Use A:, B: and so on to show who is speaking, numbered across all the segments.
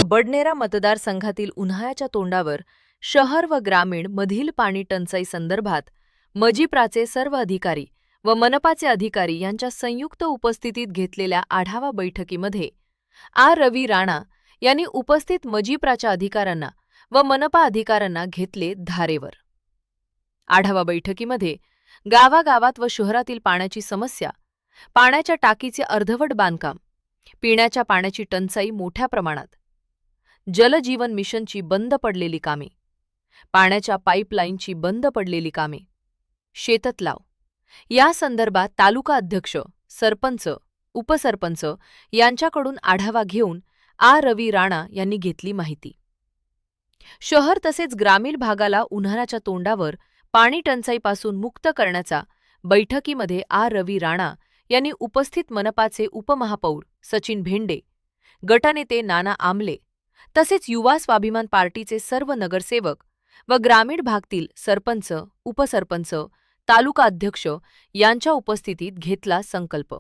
A: बडनेरा मतदारसंघातील उन्हाळ्याच्या तोंडावर शहर व ग्रामीण मधील पाणी टंचाई संदर्भात मजिप्राचे सर्व अधिकारी व मनपाचे अधिकारी यांच्या संयुक्त उपस्थितीत घेतलेल्या आढावा बैठकीमध्ये रवी राणा यांनी उपस्थित मजिप्राच्या अधिकाऱ्यांना व मनपा अधिकाऱ्यांना घेतले धारेवर। आढावा बैठकीमध्ये गावागावात व शहरातील पाण्याची समस्या, पाण्याच्या टाकीचे अर्धवट बांधकाम, पिण्याच्या पाण्याची टंचाई मोठ्या प्रमाणात, जलजीवन मिशनची बंद पडलेली कामे, पाण्याच्या पाईपलाईनची बंद पडलेली कामे, शेततलाव या संदर्भात तालुका अध्यक्ष, सरपंच, उपसरपंच यांच्याकडून आढावा घेऊन रवी राणा यांनी घेतली माहिती। शहर तसेच ग्रामीण भागाला उन्हाळ्याच्या तोंडावर पाणी टंचाईपासून मुक्त करण्याचा बैठकीमध्ये रवी राणा यांनी उपस्थित मनपाचे उपमहापौर सचिन भेंडे, गटनेते नाना आमले तसेच युवा स्वाभिमान पार्टीचे सर्व नगरसेवक व ग्रामीण भागातील सरपंच, उपसरपंच, तालुका अध्यक्ष यांच्या उपस्थितीत घेतला संकल्प।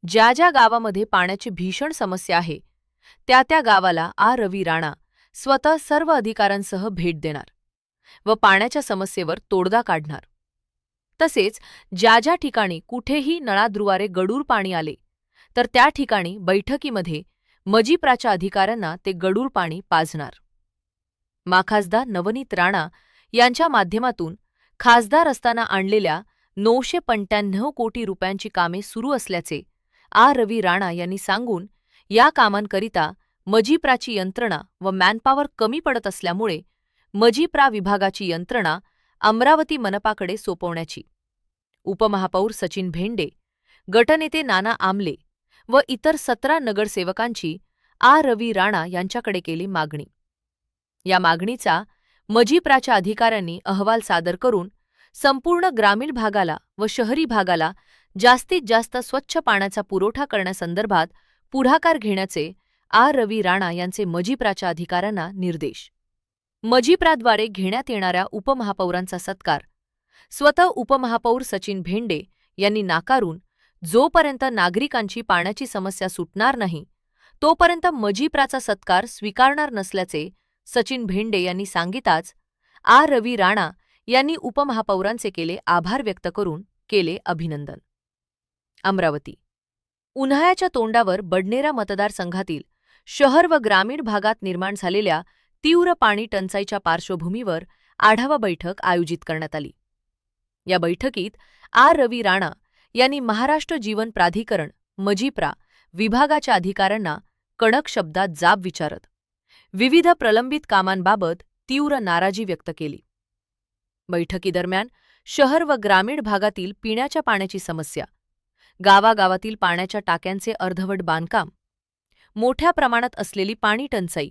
A: ज्या ज्या गावामध्ये पाण्याची भीषण समस्या आहे त्या त्या गावाला रवी राणा स्वतः सर्व अधिकाऱ्यांसह भेट देणार व पाण्याच्या समस्येवर तोडगा काढणार। तसेच ज्या ज्या ठिकाणी कुठेही नळाद्वारे गढूळ पाणी आले तर त्या ठिकाणी बैठकीमध्ये मजिप्राच्या अधिकाऱ्यांना ते गढूळ पाणी पाजणार। माखासदार नवनीत राणा यांच्या माध्यमातून खासदार असताना आणलेल्या 995 कोटी रुपयांची कामे सुरू असल्याचे रवी राणा यांनी सांगून या कामांकरिता मजिप्राची यंत्रणा व मॅनपॉवर कमी पडत असल्यामुळे मजिप्रा विभागाची यंत्रणा अमरावती मनपाकडे सोपवण्याची उपमहापौर सचिन भेंडे, गटनेते नाना आमले व इतर 17 नगरसेवकांची रवी राणा यांच्याकडे केली मागणी। या मागणीचा मजिप्राच्या अधिकाऱ्यांनी अहवाल सादर करून संपूर्ण ग्रामीण भागाला व शहरी भागाला जास्तीत जास्त स्वच्छ पाण्याचा पुरवठा करण्यासंदर्भात पुढाकार घेण्याचे रवी राणा यांचे मजिप्राच्या अधिकाऱ्यांना निर्देश। मजिप्राद्वारे घेण्यात येणाऱ्या उपमहापौरांचा सत्कार स्वतः उपमहापौर सचिन भेंडे यांनी नाकारून जोपर्यंत नागरिकांची पाण्याची समस्या सुटणार नाही तोपर्यंत मजिप्राचा सत्कार स्वीकारणार नसल्याचे सचिन भेंडे यांनी सांगिताच रवी राणा यांनी उपमहापौरांचे केले आभार व्यक्त करून केले अभिनंदन। अमरावती उन्हाळ्याच्या तोंडावर बडनेरा मतदारसंघातील शहर व ग्रामीण भागात निर्माण झालेल्या तीव्र पाणी टंचाईच्या पार्श्वभूमीवर आढावा बैठक आयोजित करण्यात आली। या बैठकीत रवी राणा यांनी महाराष्ट्र जीवन प्राधिकरण मजिप्रा विभागाच्या अधिकाऱ्यांना कडक शब्दात जाब विचारत विविध प्रलंबित कामांबाबत तीव्र नाराजी व्यक्त केली। बैठकीदरम्यान शहर व ग्रामीण भागातील पिण्याच्या पाण्याची समस्या, गावागावातील पाण्याच्या टाक्यांचे अर्धवट बांधकाम, मोठ्या प्रमाणात असलेली पाणी टंचाई,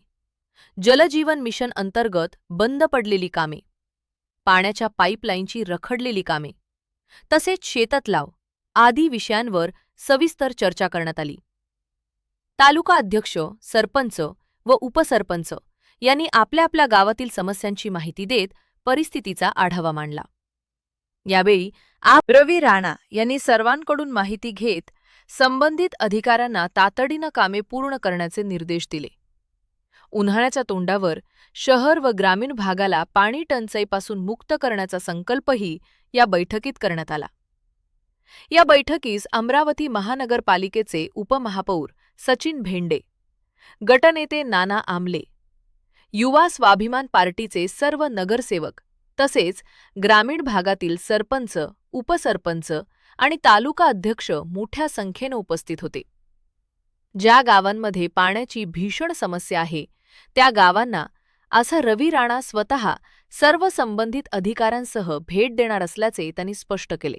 A: जलजीवन मिशन अंतर्गत बंद पडलेली कामे, पाण्याच्या पाईपलाईनची रखडलेली कामे तसेच शेततलाव आदी विषयांवर सविस्तर चर्चा करण्यात आली। तालुका अध्यक्ष, सरपंच व उपसरपंच यांनी आपल्या आपल्या गावातील समस्यांची माहिती देत परिस्थितीचा आढावा मांडला। यावेळी रवी राणा यांनी सर्वांकडून माहिती घेत संबंधित अधिकाऱ्यांना तातडीनं कामे पूर्ण करण्याचे निर्देश दिले। उन्हाळ्याच्या तोंडावर शहर व ग्रामीण भागाला पाणी टंचाईपासून मुक्त करण्याचा संकल्पही या बैठकीत करण्यात आला। या बैठकीस अमरावती महानगरपालिकेचे उपमहापौर सचिन भेंडे, गटनेते नाना आमले, युवा स्वाभिमान पार्टीचे सर्व नगरसेवक तसेच ग्रामीण भागातील सरपंच, उपसरपंच आणि तालुका अध्यक्ष मोठ्या संख्येने उपस्थित होते। ज्या गावांमध्ये पाण्याची भीषण समस्या आहे त्या गावांना असं रवी राणा स्वतः सर्व संबंधित अधिकाऱ्यांसह भेट देणार असल्याचे त्यांनी स्पष्ट केले।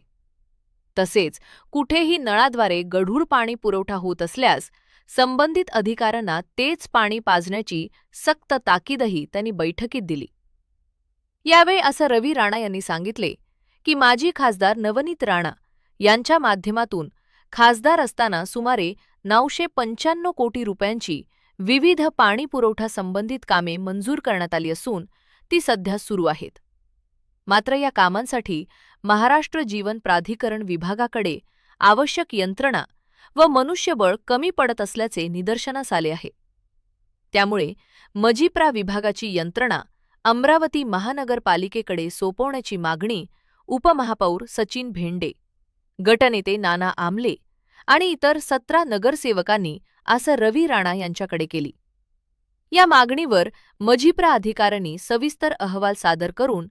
A: तसेच कुठेही नळाद्वारे गढूळ पाणी पुरवठा होत असल्यास संबंधित अधिकाऱ्यांना तेच पाणी पाजण्याची सक्त ताकीदही त्यांनी बैठकीत दिली। यावेळी असं रवी राणा यांनी सांगितले की माजी खासदार नवनीत राणा यांच्या माध्यमातून खासदार असताना सुमारे 995 कोटी रुपयांची विविध पाणी पुरवठा संबंधित कामे मंजूर करण्यात आली असून ती सध्या सुरू आहेत। मात्र या कामांसाठी महाराष्ट्र जीवन प्राधिकरण विभागाकडे आवश्यक यंत्रणा व मनुष्यबळ कमी पडत असल्याचे निदर्शनास आले आहे. त्यामुळे मजिप्रा विभागाची यंत्रणा अमरावती महानगरपालिकेकडे सोपवण्याची मागणी उपमहापौर सचिन भेंडे, गटनेते नाना आमले आणि इतर 17 नगरसेवकांनी आज रवी राणा यांच्याकडे केली. या मागणीवर मजिप्रा अधिकाऱ्यांनी सविस्तर अहवाल सादर करून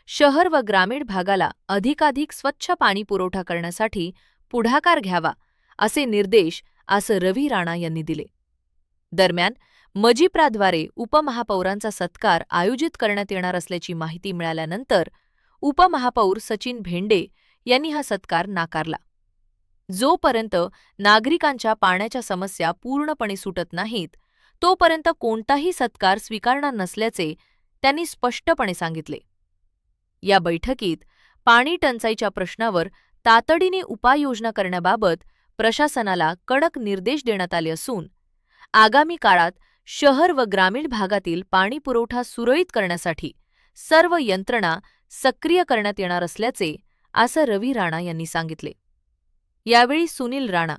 A: शहर व ग्रामीण भागाला अधिकाधिक स्वच्छ पाणी पुरवठा करण्यासाठी पुढाकार घ्यावा असे निर्देश आज रवी राणा यांनी दिले. दरम्यान मजिप्राद्वारे उपमहापौरांचा सत्कार आयोजित करण्यात येणार असल्याची माहिती मिळाल्यानंतर उपमहापौर सचिन भेंडे यांनी हा सत्कार नाकारला. जोपर्यंत नागरिकांच्या पाण्याच्या समस्या पूर्णपणे सुटत नाहीत, तोपर्यंत कोणताही सत्कार स्वीकारणार नसल्याचे त्यांनी स्पष्टपणे सांगितले. या बैठकीत पाणी टंचाईच्या प्रश्नावर तातडीने उपाययोजना करण्याबाबत प्रशासनाला कडक निर्देश देण्यात आले असून आगामी काळात शहर व ग्रामीण भागातील पाणी पुरवठा सुरळीत करण्यासाठी सर्व यंत्रणा सक्रिय करण्यात येणार असल्याचे आज रवी राणा यांनी सांगितले. यावेळी सुनील राणा,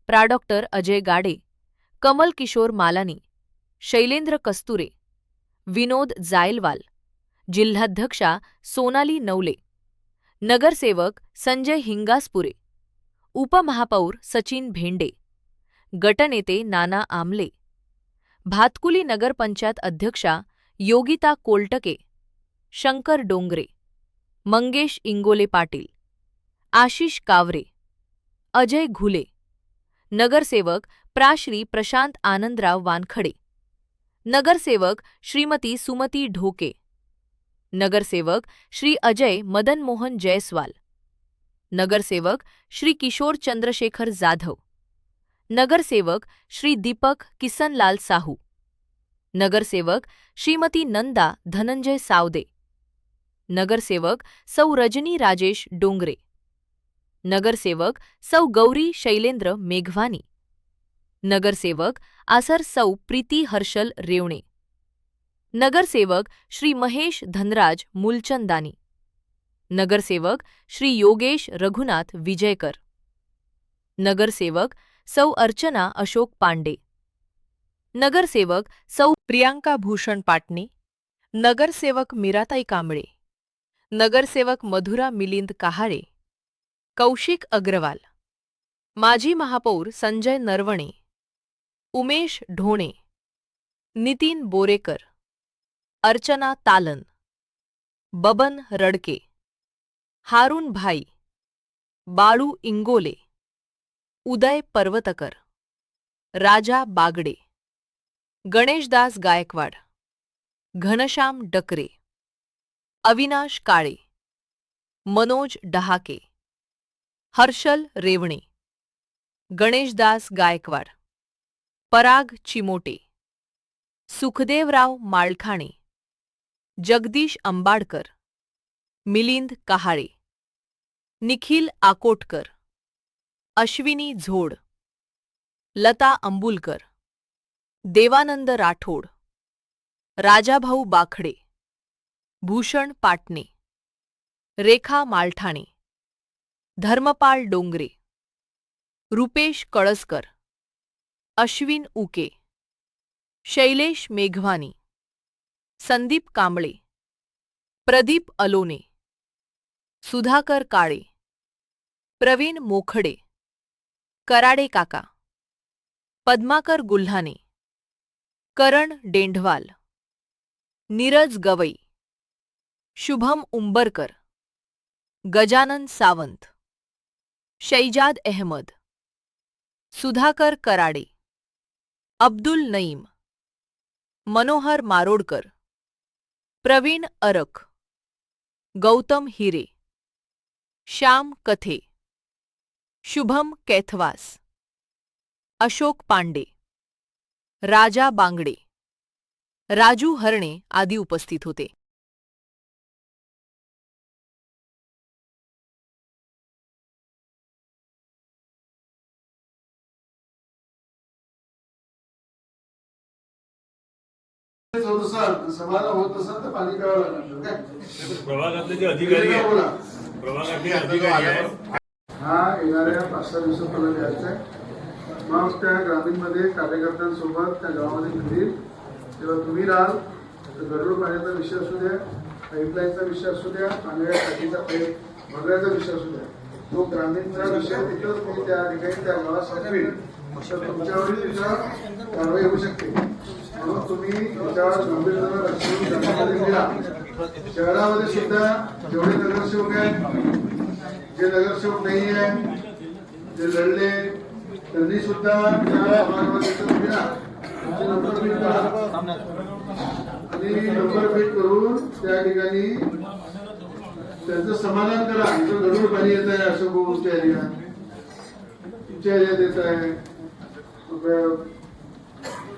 A: प्रा. अजय गाडे, कमल किशोर मालानी, शैलेंद्र कस्तुरे, विनोद जायलवाल, जिल्हाध्यक्षा सोनाली नवले, नगरसेवक संजय हिंगासपुरे, उपमहापौर सचिन भेंडे, गटनेते नाना आमले, भातकुली नगरपंचायत अध्यक्षा योगिता कोलटके, शंकर डोंगरे, मंगेश इंगोले पाटील, आशिष कावरे, अजय घुले, नगरसेवक श्री प्रशांत आनंदराव वानखडे, नगरसेवक श्रीमती सुमती ढोके, नगरसेवक श्री अजय मदन मोहन जयस्वाल, नगरसेवक श्री किशोर चंद्रशेखर जाधव, नगरसेवक श्री दीपक किसनलाल साहू, नगरसेवक श्रीमती नंदा धनंजय सावदे, नगरसेवक सौ रजनी राजेश डोंगरे, नगरसेवक सौ गौरी शैलेंद्र मेघवानी, नगरसेवक आसर सौ प्रीती हर्षल रेवणे, नगरसेवक श्री महेश धनराज मूलचंदानी, नगरसेवक श्री योगेश रघुनाथ विजयकर, नगरसेवक सौ अर्चना अशोक पांडे, नगरसेवक सौ प्रियांका भूषण पाटणी, नगरसेवक मीराताई कांबळे, नगरसेवक मधुरा मिलिंद कहाळे, कौशिक अग्रवाल, माजी महापौर संजय नरवणे, उमेश ढोणे, नितीन बोरेकर, अर्चना तालन, बबन रडके, हारून भाई, बाळू इंगोले, उदय पर्वतकर, राजा बागडे, गणेशदास गायकवाड, घनश्याम डकरे, अविनाश काळे, मनोज डहाके, हर्षल रेवणे, गणेशदास गायकवाड, पराग चिमोटे, सुखदेवराव माळखाणे, जगदीश अंबाडकर, मिलिंद कहाळे, निखिल आकोटकर, अश्विनी झोड, लता अंबुलकर, देवानंद राठोड, राजाभाऊ बाखडे, भूषण पाटणे, रेखा मालठाणे, धर्मपाल डोंगरे, रुपेश कळसकर, अश्विन उके, शैलेश मेघवानी, संदीप कांबळे, प्रदीप अलोने, सुधाकर काळे, प्रवीण मोखडे, कराडे काका, पद्माकर गुल्हाने, करण डेंढवाल, नीरज गवई, शुभम उंबरकर, गजानन सावंत, शैजाद अहमद, सुधाकर कराडे, अब्दुल नईम, मनोहर मारोडकर, प्रवीण अरक, गौतम हिरे, श्याम कथे, शुभम कैथवास, अशोक पांडे, राजा बांगडे, राजू हरणे आदी उपस्थित होते.
B: समाधान होत असेल तर पाणी प्यावं लागणार काय
C: प्रभागातले जे अधिकारी आहेत प्रभागातले अधिकारी आहेत
B: हा येणाऱ्या 5-6 दिवसात मला द्यायचं आहे. मग त्या ग्रामीणमध्ये कार्यकर्त्यांसोबत त्या गावामध्ये फिरील. जेव्हा तुम्ही राहाल तर गढूळ पाण्याचा विषय असू द्या, पाईपलाईनचा विषय असू द्या, पाण्याच्या टाकीचा भरण्याचा विषय असू द्या, तो ग्रामीणचा विषय तिथं मी त्या ठिकाणी त्या गावात सांगेल. तर तुमच्यावरील तिथं कारवाई होऊ शकते. म्हणून तुम्ही त्याच्यावर गंभीरपणे लक्ष देऊन जगामध्ये फिरा. शहरामध्ये सुद्धा जेवढे नगरसेवक आहेत, जे नगरसेवक नाही आहे, जे लढले, त्यांनी सुद्धा त्या भागामध्ये फिरा. तुमचे नंबर फीट करा आणि नंबर फीट करून त्या ठिकाणी त्यांचं समाधान करा. इथं गढूळ पाणी येत आहे असं तुमच्या एरियात, तुमच्या एरियात येत आहे,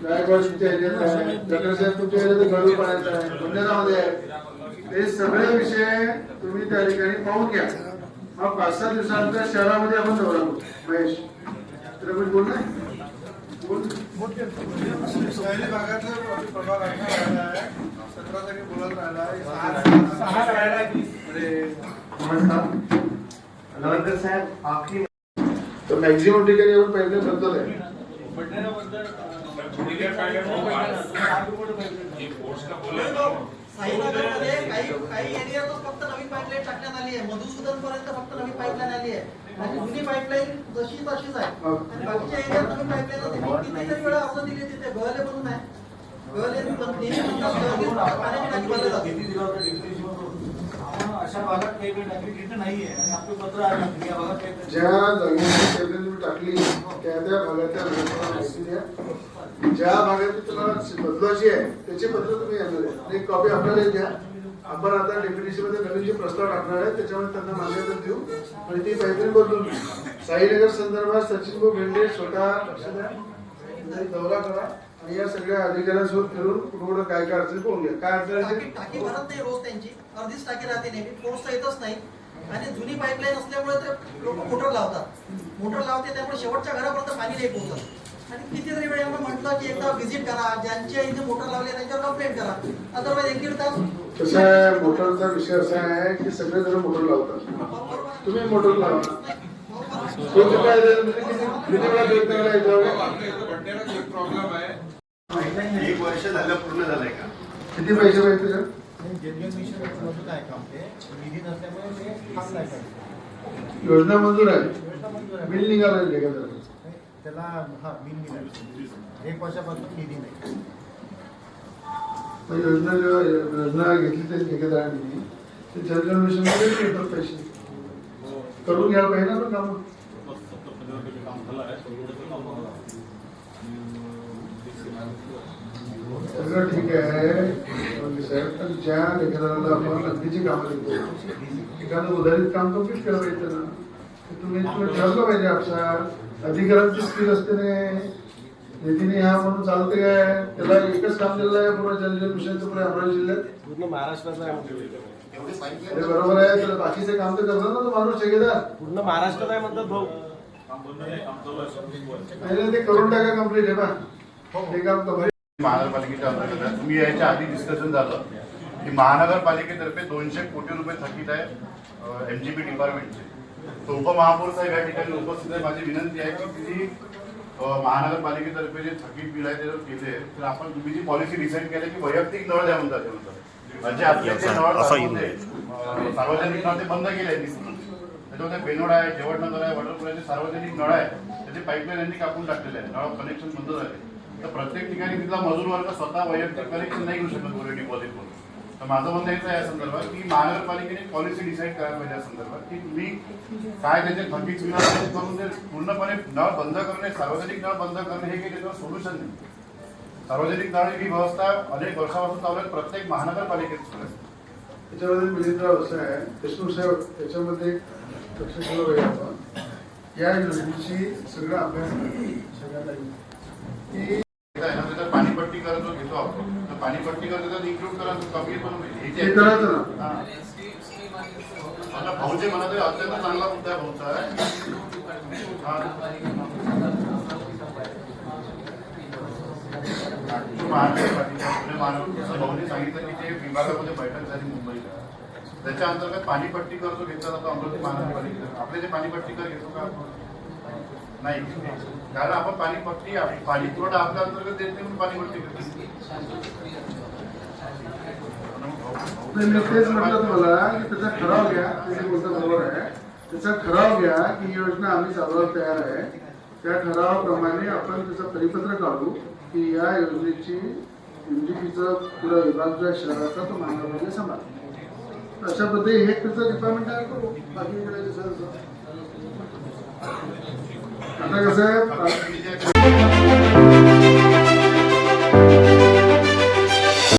B: गायकवाड तुमच्या एरियात आहे, जगसाहेब तुमच्या एरियात गढूळ पाण्याचं आहे, बंधारामध्ये आहे. हे सगळे विषय तुम्ही त्या ठिकाणी पाहून घ्या. मग 5-6 दिवसानंतर शहरामध्ये आपण दौरा करू. महेश तुला पण बोल नाही
C: शहरी भागातला प्रभाग राहिला आहे. 17 तारीख बोलत राहिला आहे. 6 राहिला आहे.
B: नमस्कार साहेब. आखरी तर मॅक्झिमम ठिकाणी येऊन पहिले बद्दल आहे.
D: साईनगरमध्ये काही एरियातच फक्त नवीन पाईपलाईन टाकण्यात आली आहे. मधुसूदन पर्यंत फक्त नवीन पाईपलाईन आली आहे आणि जुनी पाईपलाईन जशी तशीच आहे. आणि बाकीच्या एरियात नवीन पाईपलाईन कितीतरी वेळा अर्ज दिले तिथे गळले म्हणून आहे. गळले नेहमी म्हणतात पाण्याची टाकी भरली जाते.
C: अशा भागात काही टाकी नाहीये आणि आपलं पत्र आहे या भागात काही
B: ज्या जागेची तुम्ही टाकली त्या त्या भागातल्या लोकांना माहिती द्या. ज्या भागात तुम्हाला बदलायची आहे त्याची पत्र तुम्ही यांना द्या आणि एक कॉपी आपल्याला द्या. आपण आता डेप्युटेशन मध्ये नवीन जे प्रस्ताव टाकणार आहे त्याच्यामध्ये त्यांना मान्यता देऊ आणि ती पाईपलाईन बदलून घेऊ. साईनगर संदर्भात सचिन भाऊ भेंडे स्वतः लक्ष द्या, दौरा करा आणि या सगळ्या अधिकाऱ्यांसोबत फिरून कुठं काय काय अडचणी पाहून घ्या. काय अडचण
D: टाकी भरत नाही रोज त्यांची, अर्धीच टाकी राहते नेहमी, पोहोचता येतच नाही. आणि जुनी पाईपलाईन असल्यामुळे ते लोक मोटर लावते त्यामुळे शेवटच्या घरापर्यंत पाणी नाही पोहोचत. आणि कितीतरी वेळा आम्ही म्हटलं की एकदा व्हिजिट करा, ज्यांच्या इथे मोटर लावले त्यांच्यावर कंप्लेंट करा. अदरवाईज 1-1.5 तास
B: कसं आहे, मोटरचा विषय असा आहे की सगळेजण मोटर लावतात. तुम्ही मोटर लावा. तुमचं काय किती वेळा प्रयत्न करा याच्यावर?
E: एक वर्ष झालं पूर्ण झालंय का?
B: किती पैसे पाहिजे त्याच्यात? योजना मंजूर आहे, बिल निघालं का?
C: त्याला हा बिल निघालं 1 वर्षापासून निधी नाही.
B: योजना घेतली तरी ठेकेदारांनी ते जलजन पैसे करून घ्यायला पाहिजे ना. पण काम सगळं ठीक आहे साहेब, पण ज्या ठेकेदाराला आपण नगदीची कामं देतो एखादं उधारीत काम कम्प्लीट केलं पाहिजे ना. तुम्ही ठरवलं पाहिजे. आपसा अधिकाऱ्यांची स्किल असते निधीने हा म्हणून चालते काय. त्याला एकच काम दिलेलं आहे पूर्ण जलजीवन मिशनचं पुढे अमरावती जिल्ह्यात.
C: पूर्ण महाराष्ट्राचा
B: हे बरोबर आहे. त्याला बाकीचे काम तर करणार ना तो माणूस ठेकेदार.
C: पूर्ण महाराष्ट्रात आहे म्हणतात भाऊ.
B: नाही ते करून टाका कम्प्लीट आहे बा हे काम कम्प्लीट.
E: महानगरपालिकेच्या अंतर्गत आहे. तुम्ही याच्या आधी डिस्कशन झालं की महानगरपालिकेतर्फे 200 कोटी रुपये थकीत आहे MGP डिपार्टमेंटचे. तो उपमहापौर साहेब या ठिकाणी उपस्थित आहे. माझी विनंती आहे की तुम्ही महानगरपालिकेतर्फे जे थकीत बिल आहे ते जर केले तर आपण तुम्ही जी पॉलिसी डिसाईड केली की वैयक्तिक नळ द्या म्हणतात म्हणजे आपले जे नळ सार्वजनिक नळ ते बंद केले. त्याच्यामध्ये बेनोड आहे, जेवणनगर आहे, वॉटरपुराचे सार्वजनिक नळ आहे त्याचे पाईपलाईन यांनी कापून टाकलेले आहे. नळ कनेक्शन बंद झाले. तर प्रत्येक ठिकाणी तिथला मजूर वर्ग स्वतः वैयक्तिक कनेक्शन नाही घेऊ शकत पूर्ण डिपॉझिट करून. तर माझं म्हणणं हेच आहे या संदर्भात की महानगरपालिकेने पॉलिसी डिसाईड करायला पाहिजे या संदर्भात की तुम्ही काय त्याचे थकीत विना करून ते पूर्णपणे नळ बंद करणे, सार्वजनिक नळ बंद करणे हे काही त्याच्यावर सोल्युशन नाही. सार्वजनिक नळ ही व्यवस्था अनेक वर्षापासून चालू आहे, प्रत्येक महानगरपालिकेत सुरू आहे.
B: त्याच्यामध्ये मिलिंदराव असं आहे देशमुख साहेब त्याच्यामध्ये लक्ष केलं पाहिजे. आपण या योजनेची सगळा अभ्यास सगळ्यांना की
E: पाणीपट्टी कर जो घेतो आपण तर पाणीपट्टी कर त्याच्यात इन्क्लूड करा कमी
B: हे करायचं ना.
E: आता भाऊचे मला तरी अत्यंत चांगला मुद्दा आहे भाऊचा भाऊने सांगितलं की ते विभागामध्ये बैठक झाली मुंबईला. त्याच्या अंतर्गत पाणीपट्टी कर जो घेतला जातो अमरावती महानगरपालिकेत. आपले जे पाणीपट्टी कर घेतो का नाही, कारण आपण पाणीपट्टी पाणी पुरवठा आपल्या अंतर्गत देत नाही म्हणून पाणीपट्टी करतो.
B: नाही, मी तेच म्हटलं तुम्हाला की त्याचा ठराव घ्या, तुम्ही बोलता बरोबर आहे, त्याचा ठराव घ्या की ही योजना आम्ही चालवायला तयार आहे. त्या ठरावाप्रमाणे आपण त्याचं परिपत्र काढू की या योजनेची एमजीपीचा पुरा विभाग जो आहे शहराचा तो महानगरपालिका सांभाळ. अशा पद्धतीने हे त्याचं डिपार्टमेंट तयार करू. बाकी करायचं सर. आता कसं आहे